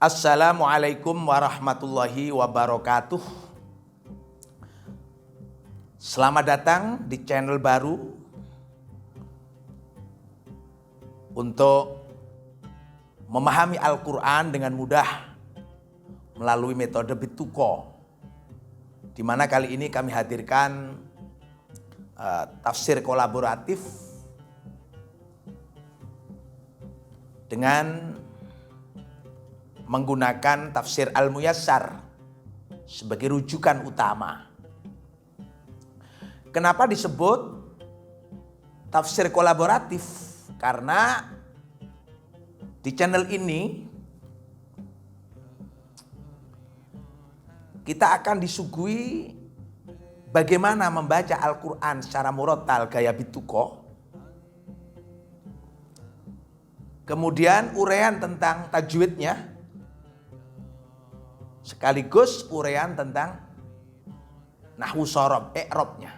Assalamualaikum warahmatullahi wabarakatuh. Selamat datang di channel baru untuk memahami Al-Quran dengan mudah melalui metode Bituko, di mana kali ini kami hadirkan tafsir kolaboratif dengan menggunakan tafsir Al-Muyassar sebagai rujukan utama. Kenapa disebut tafsir kolaboratif? Karena di channel ini kita akan disuguhi bagaimana membaca Al-Quran secara murattal gaya Bituko. Kemudian uraian tentang tajwidnya, sekaligus uraian tentang nahwu shorof, i'rabnya.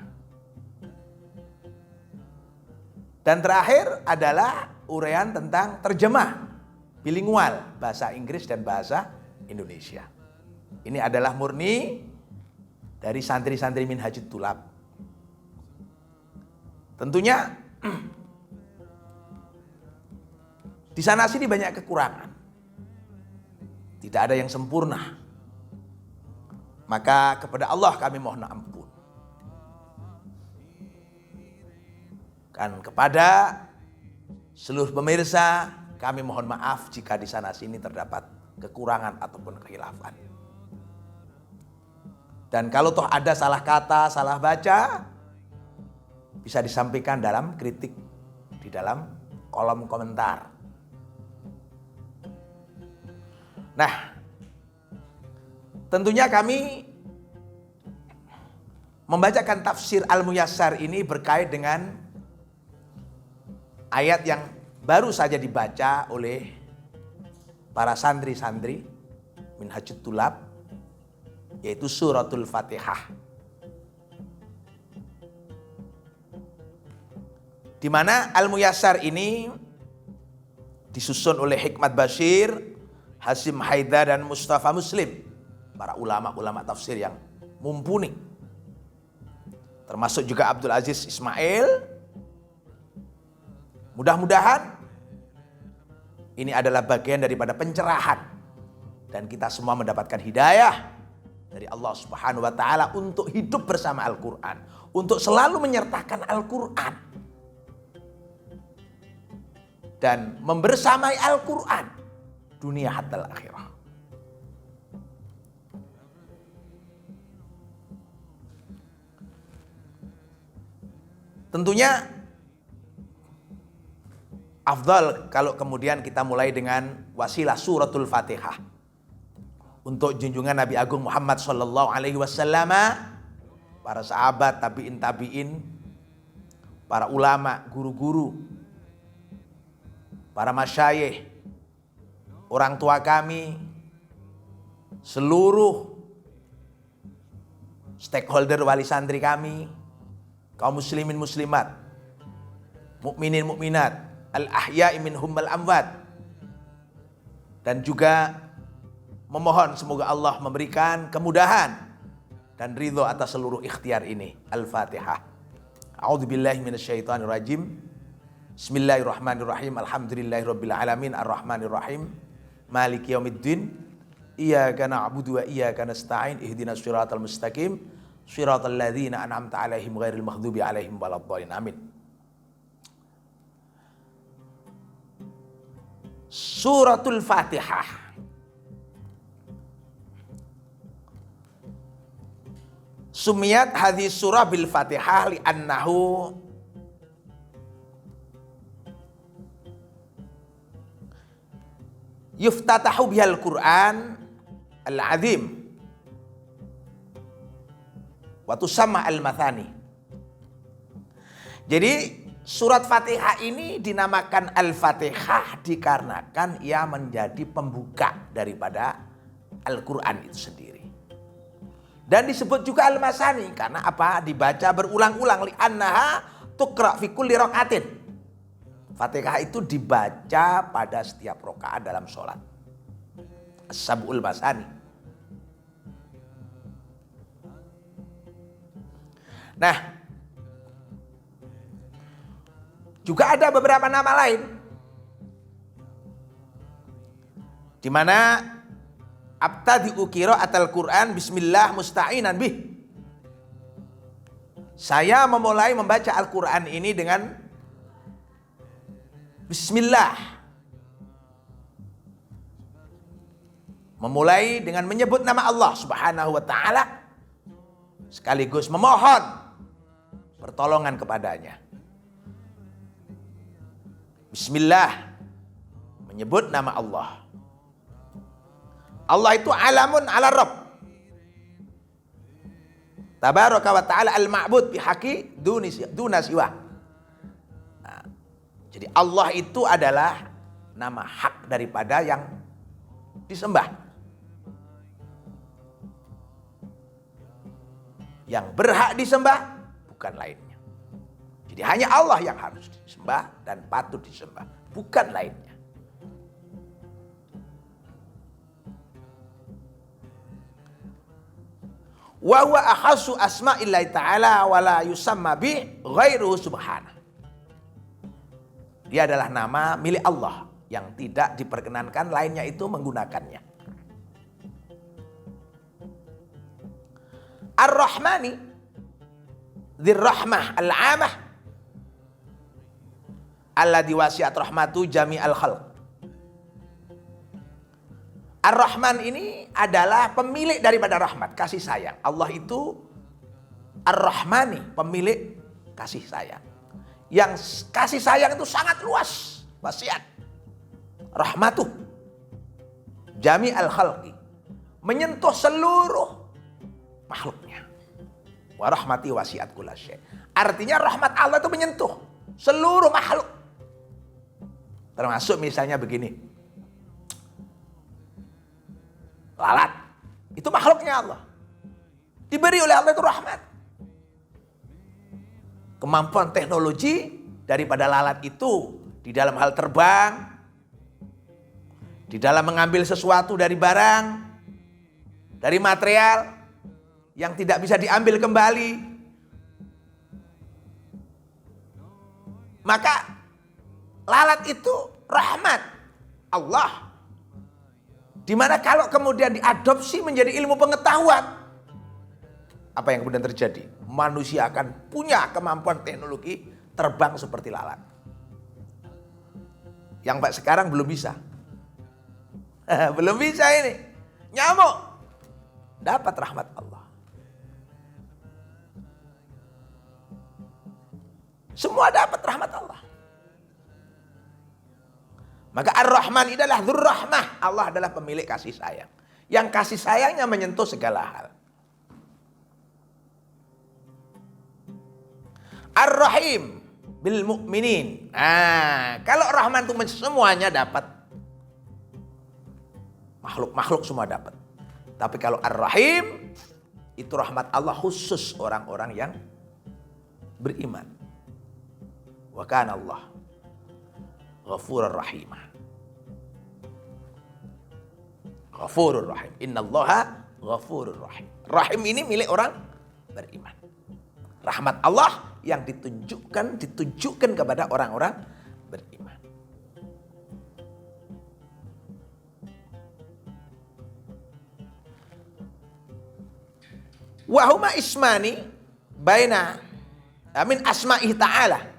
Dan terakhir adalah uraian tentang terjemah bilingual, bahasa Inggris dan bahasa Indonesia. Ini adalah murni dari santri-santri Minhajut Thulab. Tentunya di sana sini banyak kekurangan. Tidak ada yang sempurna. Maka kepada Allah kami mohon ampun. Dan kepada seluruh pemirsa kami mohon maaf jika di sana sini terdapat kekurangan ataupun kekhilafan. Dan kalau toh ada salah kata, salah baca, bisa disampaikan dalam kritik di dalam kolom komentar. Nah, tentunya kami membacakan tafsir Al-Muyassar ini berkait dengan ayat yang baru saja dibaca oleh para santri-santri Minhajut Thulab, yaitu suratul Fatihah. Di mana Al-Muyassar ini disusun oleh Hikmat Bashir, Hasim Haidar dan Mustafa Muslim, para ulama-ulama tafsir yang mumpuni. Termasuk juga Abdul Aziz Ismail. Mudah-mudahan ini adalah bagian daripada pencerahan dan kita semua mendapatkan hidayah dari Allah Subhanahu wa taala untuk hidup bersama Al-Qur'an, untuk selalu menyertakan Al-Qur'an dan membersamai Al-Qur'an dunia hatta akhirah. Tentunya afdal kalau kemudian kita mulai dengan wasilah suratul Fatihah untuk junjungan Nabi Agung Muhammad sallallahu alaihi wasallam, para sahabat, tabi'in, para ulama, guru-guru, para masyayikh, orang tua kami, seluruh stakeholder wali santri kami, kaum muslimin muslimat, mukminin mukminat, al-ahya'i minhum wal amwat, dan juga memohon semoga Allah memberikan kemudahan dan ridho atas seluruh ikhtiar ini. Al-Fatihah. A'udzubillahi minasyaitonirrajim. Bismillahirrahmanirrahim. Alhamdulillahirabbil alamin arrahmanir rahim. Maliki yaumiddin. Iyyaka na'budu wa iyyaka nasta'in. Ihdinas siratal mustaqim. Shiratal ladzina an'amta 'alaihim ghairil maghdubi 'alaihim waladdallin. Amin. Suratul Fatihah. Sumiyat hadhihi surah bil Fatihah li'annahu yuftatahu bihal Qur'an al-'azim wa tusamma al-mathani. Jadi surat Fatihah ini dinamakan Al-Fatihah dikarenakan ia menjadi pembuka daripada Al-Quran itu sendiri. Dan disebut juga Al-Masani karena apa? Dibaca berulang-ulang, li'annaha tuqra fi kulli raqatin. Fatihah itu dibaca pada setiap rakaat dalam sholat. As-Sab'ul Masani. Nah, juga ada beberapa nama lain di mana abtadi'u qira'atal Qur'an bismillah musta'inan bih. Saya memulai membaca Al-Qur'an ini dengan bismillah. Memulai dengan menyebut nama Allah Subhanahu wa taala sekaligus memohon pertolongan kepadanya. Bismillah, menyebut nama Allah. Allah itu alamun ala Rabb. Tabaraka wa ta'ala al-ma'bud bihaqi duna siwa. Nah, jadi Allah itu adalah nama hak daripada yang disembah. Yang berhak disembah bukan lainnya. Jadi hanya Allah yang harus disembah dan patut disembah, bukan lainnya. Wa huwa akhassu asma'illahi ta'ala wa la yusamma bi ghairuhu subhanahu. Dia adalah nama milik Allah yang tidak diperkenankan lainnya itu menggunakannya. Ar-Rahmani dzir-rahmah al-'amah alladzi wasi'at rahmatu jami'al khalq. Ar-Rahman ini adalah pemilik daripada rahmat, kasih sayang. Allah itu Ar-Rahmani, pemilik kasih sayang. Yang kasih sayang itu sangat luas, wasiat. Rahmatuh jami'al khalqi, menyentuh seluruh makhluknya. Wa rahmati wasiat kulla syai'. Artinya rahmat Allah itu menyentuh seluruh makhluk. Termasuk misalnya begini. Lalat, itu makhluknya Allah. Diberi oleh Allah itu rahmat. Kemampuan teknologi daripada lalat itu di dalam hal terbang, di dalam mengambil sesuatu dari barang, dari material yang tidak bisa diambil kembali. Maka lalat itu rahmat Allah. Dimana kalau kemudian diadopsi menjadi ilmu pengetahuan, apa yang kemudian terjadi? Manusia akan punya kemampuan teknologi terbang seperti lalat. Yang sekarang belum bisa. Belum bisa ini. Nyamuk dapat rahmat Allah. Semua dapat rahmat Allah. Maka Ar-Rahman adalah dzur-rahmah. Allah adalah pemilik kasih sayang. Yang kasih sayangnya menyentuh segala hal. Ar-Rahim bil mu'minin. Nah, kalau Rahman itu semuanya dapat. Makhluk-makhluk semua dapat. Tapi kalau Ar-Rahim, itu rahmat Allah khusus orang-orang yang beriman. Wa kana Allah Ghafurur Rahim. Ghafurur Rahim. Innallaha Ghafurur Rahim. Rahim ini milik orang beriman. Rahmat Allah yang ditujukan kepada orang-orang beriman. Wa huma ismani baina min asma'ihi ta'ala.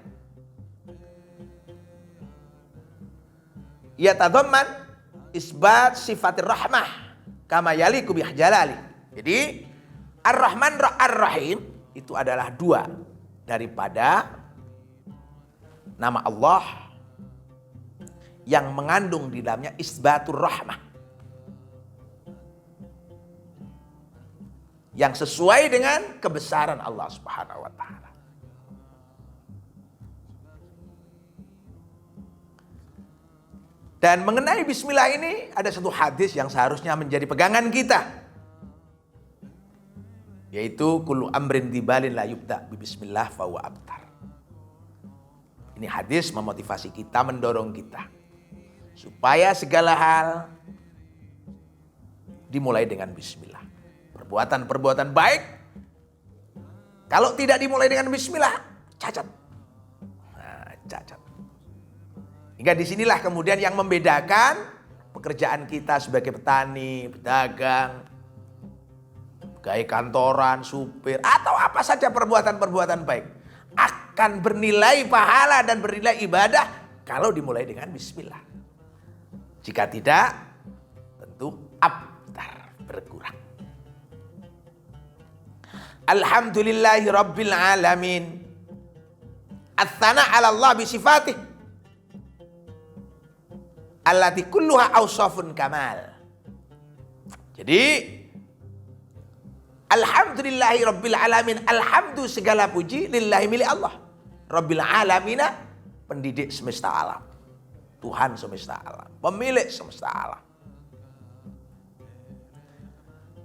Yatadhamman isbat sifatir rahmah kama yaliku bihjalali. Jadi Ar-Rahman Ar-Rahim itu adalah dua daripada nama Allah yang mengandung di dalamnya isbatur rahmah, yang sesuai dengan kebesaran Allah Subhanahu wa taala. Dan mengenai bismillah ini ada satu hadis yang seharusnya menjadi pegangan kita. Yaitu kullu amrin dibalin la yubda bi bismillah fa huwa abtar. Ini hadis memotivasi kita, mendorong kita supaya segala hal dimulai dengan bismillah. Perbuatan-perbuatan baik kalau tidak dimulai dengan bismillah, cacat. Nah, cacat. Hingga disinilah kemudian yang membedakan pekerjaan kita sebagai petani, pedagang, pegawai kantoran, supir, atau apa saja perbuatan-perbuatan baik akan bernilai pahala dan bernilai ibadah kalau dimulai dengan bismillah. Jika tidak, tentu abtar, berkurang. Alhamdulillahi Rabbil Alamin. Ats-tsana 'ala Allah bi sifatih allati kulluha awsafun kamal. Jadi alhamdulillahi Rabbil Alamin. Alhamdu segala puji lillahi milik Allah. Rabbil Alamina, pendidik semesta alam. Tuhan semesta alam, pemilik semesta alam.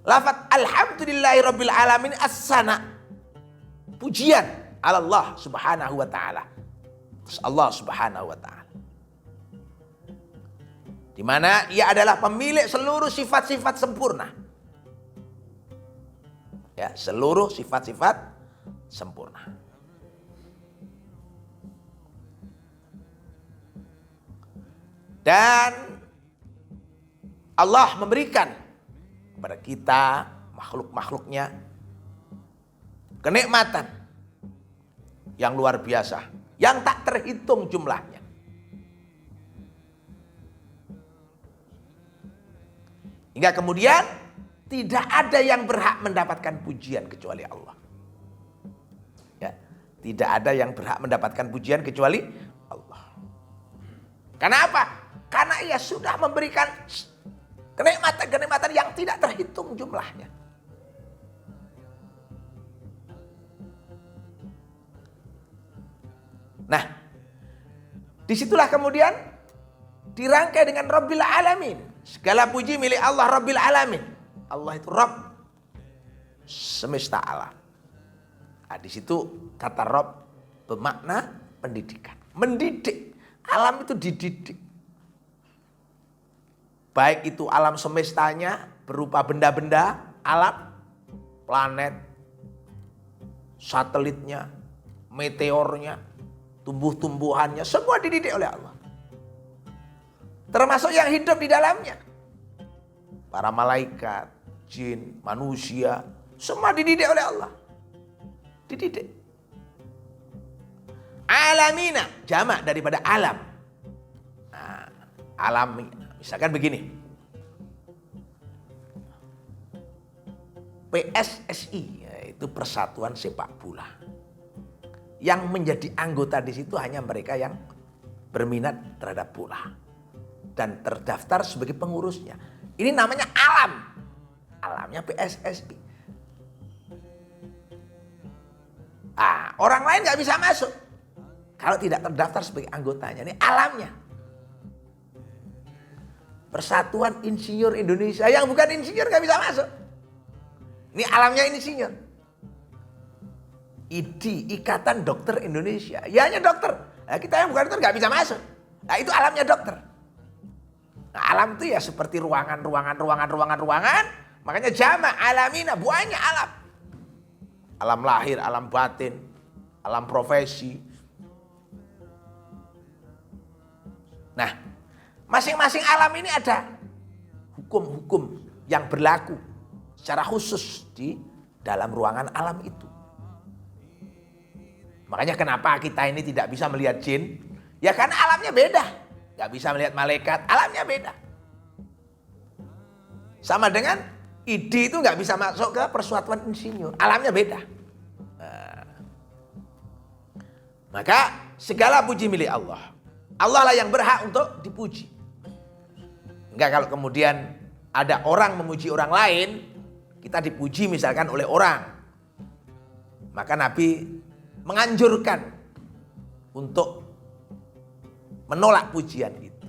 Lafaz alhamdulillahi Rabbil Alamin as-sana, pujian Allah subhanahu wa ta'ala. Allah subhanahu wa ta'ala, di mana ia adalah pemilik seluruh sifat-sifat sempurna. Ya, seluruh sifat-sifat sempurna. Dan Allah memberikan kepada kita, makhluk-makhluknya, kenikmatan yang luar biasa, yang tak terhitung jumlahnya. Hingga kemudian tidak ada yang berhak mendapatkan pujian kecuali Allah. Ya, tidak ada yang berhak mendapatkan pujian kecuali Allah. Kenapa? Karena ia sudah memberikan kenikmatan-kenikmatan yang tidak terhitung jumlahnya. Nah, disitulah kemudian dirangkai dengan Rabbil Alamin. Segala puji milik Allah Rabbil Alamin. Allah itu Rabb semesta alam. Nah, di situ kata Rabb bermakna pendidikan, mendidik. Alam itu dididik. Baik itu alam semestanya berupa benda-benda, alam, planet, satelitnya, meteornya, tumbuh-tumbuhannya, semua dididik oleh Allah. Termasuk yang hidup di dalamnya. Para malaikat, jin, manusia, semua dididik oleh Allah. Dididik. Alamina, jamak daripada alam. Nah, alam, misalkan begini. PSSI, yaitu Persatuan Sepak Bola. Yang menjadi anggota di situ hanya mereka yang berminat terhadap bola dan terdaftar sebagai pengurusnya. Ini namanya alam. Alamnya PSSI. Orang lain nggak bisa masuk kalau tidak terdaftar sebagai anggotanya. Ini alamnya. Persatuan Insinyur Indonesia, yang bukan insinyur nggak bisa masuk. Ini alamnya insinyur. IDI, Ikatan Dokter Indonesia, ya hanya dokter. Nah, kita yang bukan dokter nggak bisa masuk. Nah, itu alamnya dokter. Nah, alam itu ya seperti ruangan. Makanya jamak alamina, banyak alam. Alam lahir, alam batin, alam profesi. Nah, masing-masing alam ini ada hukum-hukum yang berlaku secara khusus di dalam ruangan alam itu. Makanya kenapa kita ini tidak bisa melihat jin? Ya karena alamnya beda. Gak bisa melihat malaikat, alamnya beda. Sama dengan ID itu gak bisa masuk ke Persatuan Insinyur, alamnya beda. Nah, maka segala puji milik Allah. Allah lah yang berhak untuk dipuji. Enggak kalau kemudian ada orang memuji orang lain, kita dipuji misalkan oleh orang, maka Nabi menganjurkan untuk menolak pujian itu.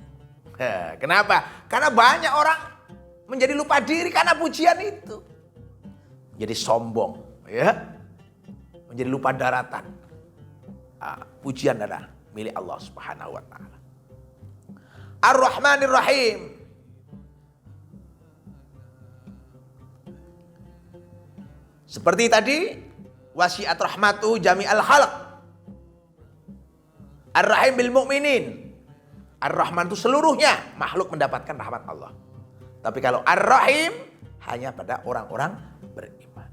Kenapa? Karena banyak orang menjadi lupa diri karena pujian itu. Jadi sombong, ya. Menjadi lupa daratan. Pujian adalah milik Allah Subhanahu wa taala. Ar-Rahmanir Rahim. Seperti tadi, wasiat rahmatu jami'al khalq. Ar-Rahim bil mu'minin. Ar-Rahman itu seluruhnya makhluk mendapatkan rahmat Allah. Tapi kalau Ar-Rahim hanya pada orang-orang beriman.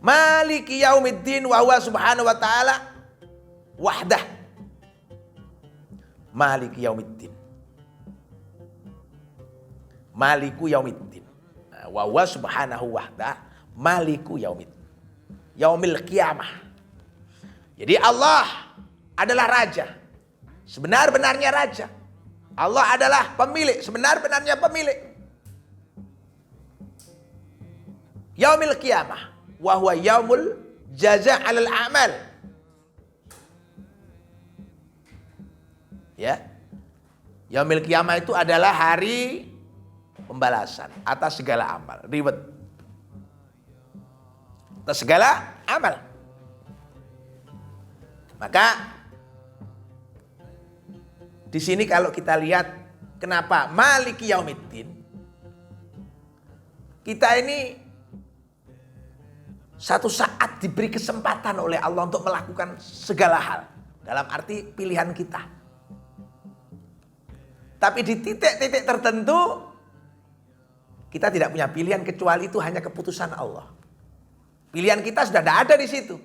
Maliki yaumiddin wa huwa subhanahu wa ta'ala wahdah. Maliki yaumiddin. Maliku yaumiddin. Wa huwa subhanahu wahdah. Maliku yaumiddin. Yaumil qiyamah. Jadi Allah adalah raja. Sebenar-benarnya raja. Allah adalah pemilik. Sebenar-benarnya pemilik. Yaumil qiyamah. Wa huwa yaumul jaza' 'alal a'mal. Ya. Yaumil qiyamah itu adalah hari pembalasan atas segala amal, reward. Atas segala amal. Maka di sini kalau kita lihat kenapa Maliki Yaumiddin, kita ini satu saat diberi kesempatan oleh Allah untuk melakukan segala hal. Dalam arti pilihan kita. Tapi di titik-titik tertentu kita tidak punya pilihan kecuali itu hanya keputusan Allah. Pilihan kita sudah tidak ada di situ.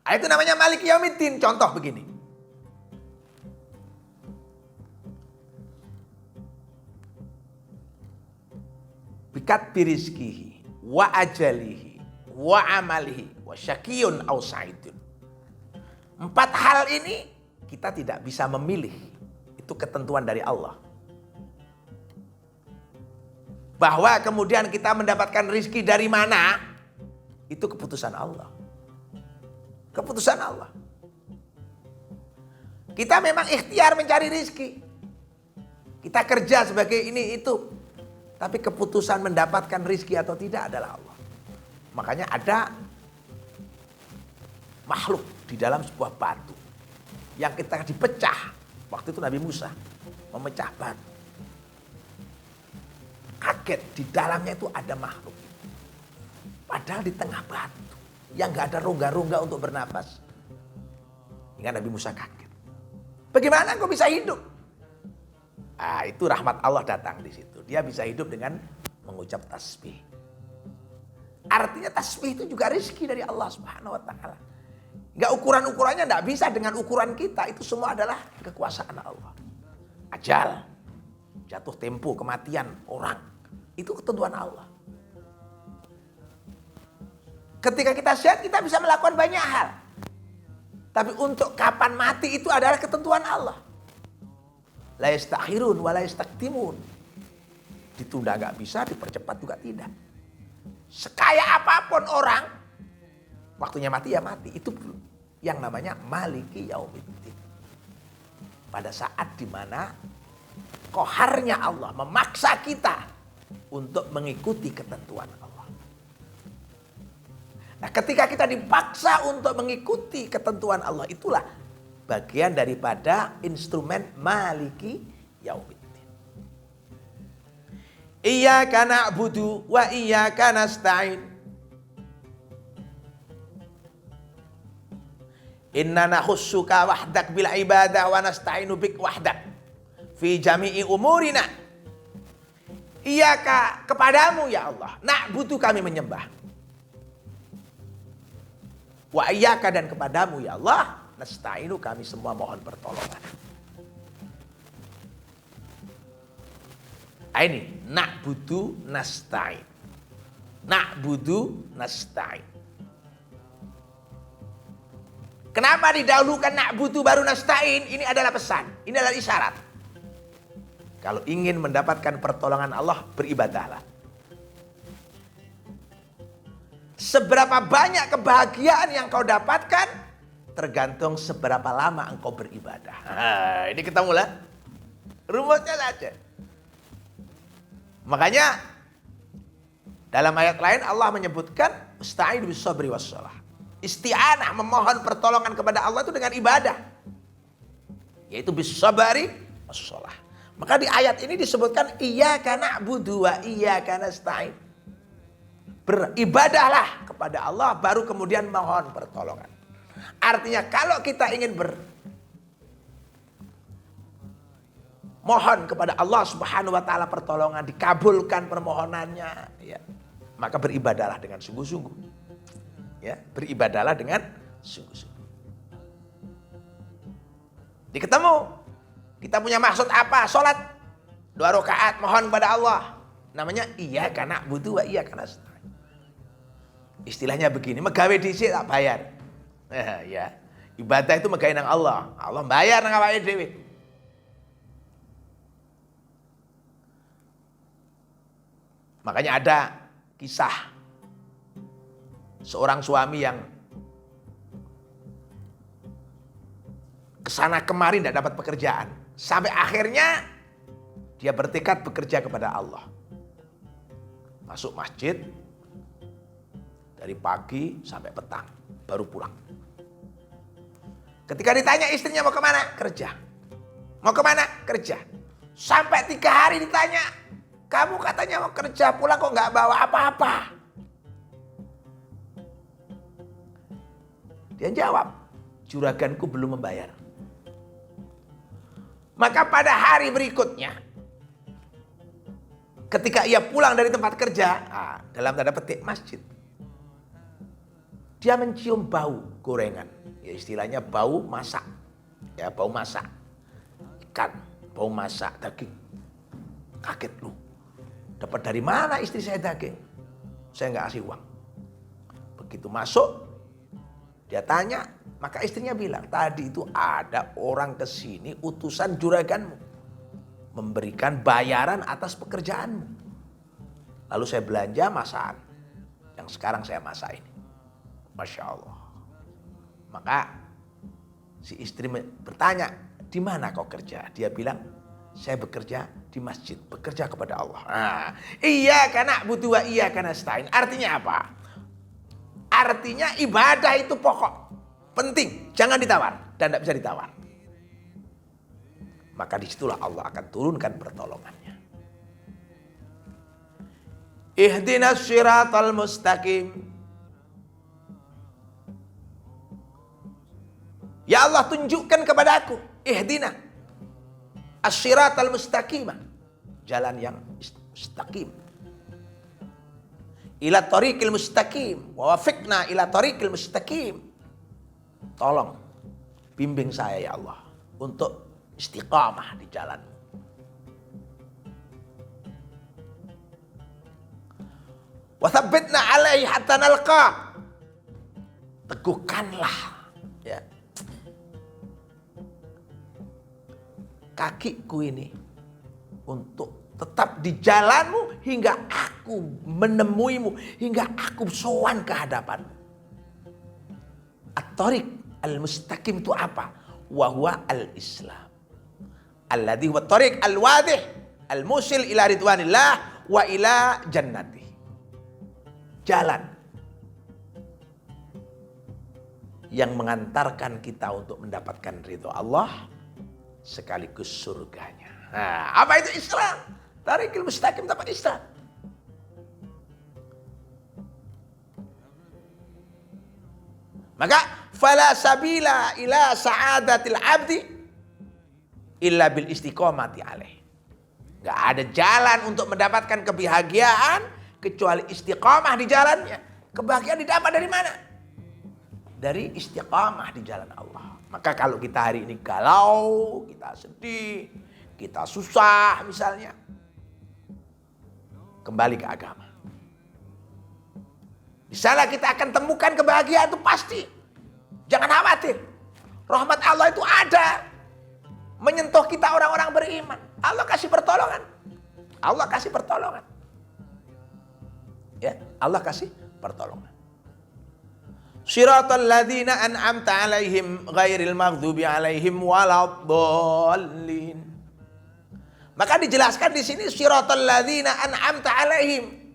Itu namanya Maliki Yaumiddin. Contoh begini. Bikat birizkihi wa ajalihi wa amalihi wa syakiyun aw sa'idun. 4 hal ini kita tidak bisa memilih. Itu ketentuan dari Allah. Bahwa kemudian kita mendapatkan rizki dari mana, itu keputusan Allah. Keputusan Allah. Kita memang ikhtiar mencari rizki. Kita kerja sebagai ini itu. Tapi keputusan mendapatkan rizki atau tidak adalah Allah. Makanya ada makhluk di dalam sebuah batu yang kita dipecah. Waktu itu Nabi Musa memecah batu. Kaget, di dalamnya itu ada makhluk. Padahal di tengah batu yang gak ada rongga-rongga untuk bernapas. Hingga Nabi Musa kaget. Bagaimana kau bisa hidup? Itu rahmat Allah datang di situ. Dia bisa hidup dengan mengucap tasbih. Artinya tasbih itu juga rezeki dari Allah Subhanahu wa taala. Enggak ukuran-ukurannya enggak bisa dengan ukuran kita. Itu semua adalah kekuasaan Allah. Ajal, jatuh tempo, kematian orang. Itu ketentuan Allah. Ketika kita sehat, kita bisa melakukan banyak hal. Tapi untuk kapan mati itu adalah ketentuan Allah. La yastakhirun wa la yastaktimun. Ditunda enggak bisa, dipercepat juga tidak. Sekaya apapun orang, waktunya mati ya mati. Itu yang namanya Maliki Yaumiddin. Pada saat dimana koharnya Allah memaksa kita untuk mengikuti ketentuan Allah. Nah, ketika kita dipaksa untuk mengikuti ketentuan Allah, itulah bagian daripada instrumen Maliki Yaumiddin. Iyyaka na'budu wa iyyaka nasta'in. Inna nakhussuka wahdak bil ibadah wa nasta'inu bik wahdak fi jami'i umurina. Iyyaka, kepadamu ya Allah, na'budu, kami menyembah. Wa iyyaka, dan kepadamu ya Allah, nasta'inu, kami semua mohon pertolongan. Ini na'budu nasta'in. Na'budu nasta'in. Kenapa didahulukan na'budu baru nasta'in? Ini adalah pesan, ini adalah isyarat. Kalau ingin mendapatkan pertolongan Allah, beribadahlah. Seberapa banyak kebahagiaan yang kau dapatkan tergantung seberapa lama engkau beribadah. Ini ketemulah rumusnya saja. Makanya dalam ayat lain Allah menyebutkan ista'inu bis sabri was shalah. Isti'anah, memohon pertolongan kepada Allah itu dengan ibadah. Yaitu bis sabri was shalah. Maka di ayat ini disebutkan iyyaka na'budu wa iyyaka nasta'in. Beribadahlah kepada Allah, baru kemudian mohon pertolongan. Artinya kalau kita ingin mohon kepada Allah Subhanahu wa taala pertolongan, dikabulkan permohonannya, ya, maka beribadahlah dengan sungguh-sungguh. Ya, beribadahlah dengan sungguh-sungguh. Diketemu, kita punya maksud apa? Salat 2 rakaat mohon kepada Allah. Namanya iyyaka na'budu wa iyyaka nasta'in. Istilahnya begini, megawe dhisik tak bayar. Ya, ibadah itu megawe nang Allah. Allah bayar nang awake dhewe. Makanya ada kisah seorang suami yang kesana kemari tidak dapat pekerjaan. Sampai akhirnya dia bertekad bekerja kepada Allah. Masuk masjid dari pagi sampai petang, baru pulang. Ketika ditanya istrinya mau kemana? Kerja. Mau kemana? Kerja. Sampai 3 hari ditanya, kamu katanya mau kerja, pulang kok nggak bawa apa-apa? Dia jawab, juraganku belum membayar. Maka pada hari berikutnya, ketika ia pulang dari tempat kerja, dalam tanda petik masjid, dia mencium bau gorengan, ya istilahnya bau masak, ya bau masak, ikan, bau masak, daging. Kaget lu, dapat dari mana istri saya daging? Saya nggak kasih uang. Begitu masuk, dia tanya, maka istrinya bilang, tadi itu ada orang kesini utusan juraganmu, memberikan bayaran atas pekerjaanmu. Lalu saya belanja masakan yang sekarang saya masak ini. Masya Allah. Maka si istri bertanya, di mana kau kerja? Dia bilang, saya bekerja di masjid, bekerja kepada Allah. Iyyaka na'budu wa iyyaka nasta'in. Artinya apa? Artinya ibadah itu pokok, penting, jangan ditawar dan tidak bisa ditawar. Maka disitulah Allah akan turunkan pertolongannya. Ihdinas siratal mustaqim. Ya Allah, tunjukkan kepada aku, ihdina as-siratal mustaqimah, jalan yang mustaqim. Ila tariqil mustaqim, wa wafiqna ila tariqil mustaqim. Tolong bimbing saya ya Allah untuk istiqamah di jalan. Wa tsabbitna 'alaihi hatta nalqa. Teguhkanlah ya kakiku ini untuk tetap di jalanmu hingga aku menemuimu, hingga aku sowan ke hadapanmu. At-tariq al-mustaqim itu apa? Wa huwa al-Islam. Alladhi huwa at-tariq al-wadih al-musil ila ridwanillah wa ila jannati. Jalan yang mengantarkan kita untuk mendapatkan ridho Allah sekaligus surganya. Nah, apa itu Islam? Tariqil mustaqim dapat Islam. Maka fala sabila ila sa'adatil abdi illa bil istiqomati alaih. Enggak ada jalan untuk mendapatkan kebahagiaan kecuali istiqamah di jalannya. Kebahagiaan didapat dari mana? Dari istiqamah di jalan Allah. Maka kalau kita hari ini galau, kita sedih, kita susah misalnya, kembali ke agama. Di sana kita akan temukan kebahagiaan itu pasti. Jangan khawatir. Rahmat Allah itu ada. Menyentuh kita orang-orang beriman. Allah kasih pertolongan. Allah kasih pertolongan. Ya, Allah kasih pertolongan. Shiratal ladzina an'amta 'alaihim ghairil maghdubi 'alaihim waladdallin. Maka dijelaskan di sini shiratal ladzina an'amta 'alaihim.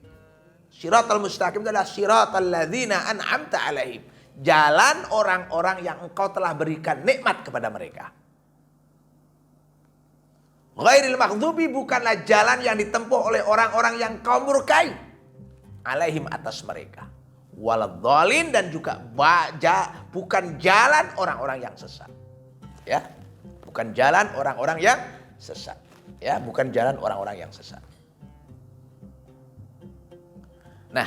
Shiratal mustaqim adalah shiratal ladzina an'amta 'alaihim. Jalan orang-orang yang engkau telah berikan nikmat kepada mereka. Ghairil maghdubi bukanlah jalan yang ditempuh oleh orang-orang yang kau murkai. alaihim atas mereka. Waladhdallin dan juga bukan jalan orang-orang yang sesat. Ya. Bukan jalan orang-orang yang sesat. Ya, bukan jalan orang-orang yang sesat. Nah,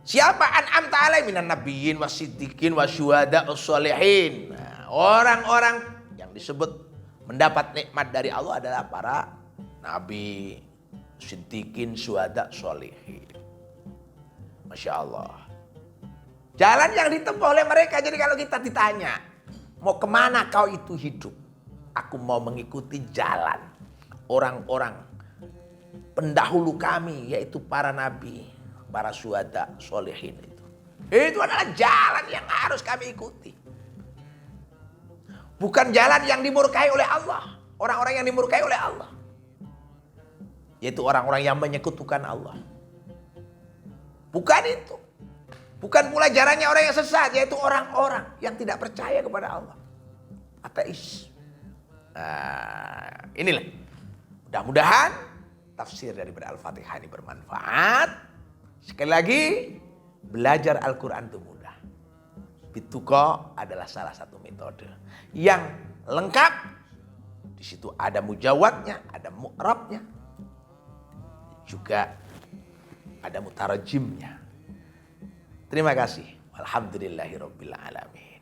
siapa an'amta alaihim minan nabiyyin wasiddiqin wasyuhada wassalihin. Nah, orang-orang yang disebut mendapat nikmat dari Allah adalah para nabi, siddiqin, syuhada, sholihin. Masya Allah. Jalan yang ditempuh oleh mereka. Jadi kalau kita ditanya, mau kemana kau itu hidup? Aku mau mengikuti jalan orang-orang pendahulu kami, yaitu para nabi, para syuhada, sholihin itu. Itu adalah jalan yang harus kami ikuti. Bukan jalan yang dimurkai oleh Allah. Orang-orang yang dimurkai oleh Allah. Yaitu orang-orang yang menyekutukan Allah. Bukan itu. Bukan pula jalannya orang yang sesat. Yaitu orang-orang yang tidak percaya kepada Allah. Ateis. Nah, inilah. Mudah-mudahan tafsir daripada Al-Fatihah ini bermanfaat. Sekali lagi, belajar Al-Quran itu mudah. Bituqa adalah salah satu metode yang lengkap. Di situ ada mujawadnya, ada mu'rabnya, juga ada mutarajimnya. Terima kasih. Alhamdulillahirabbil alamin.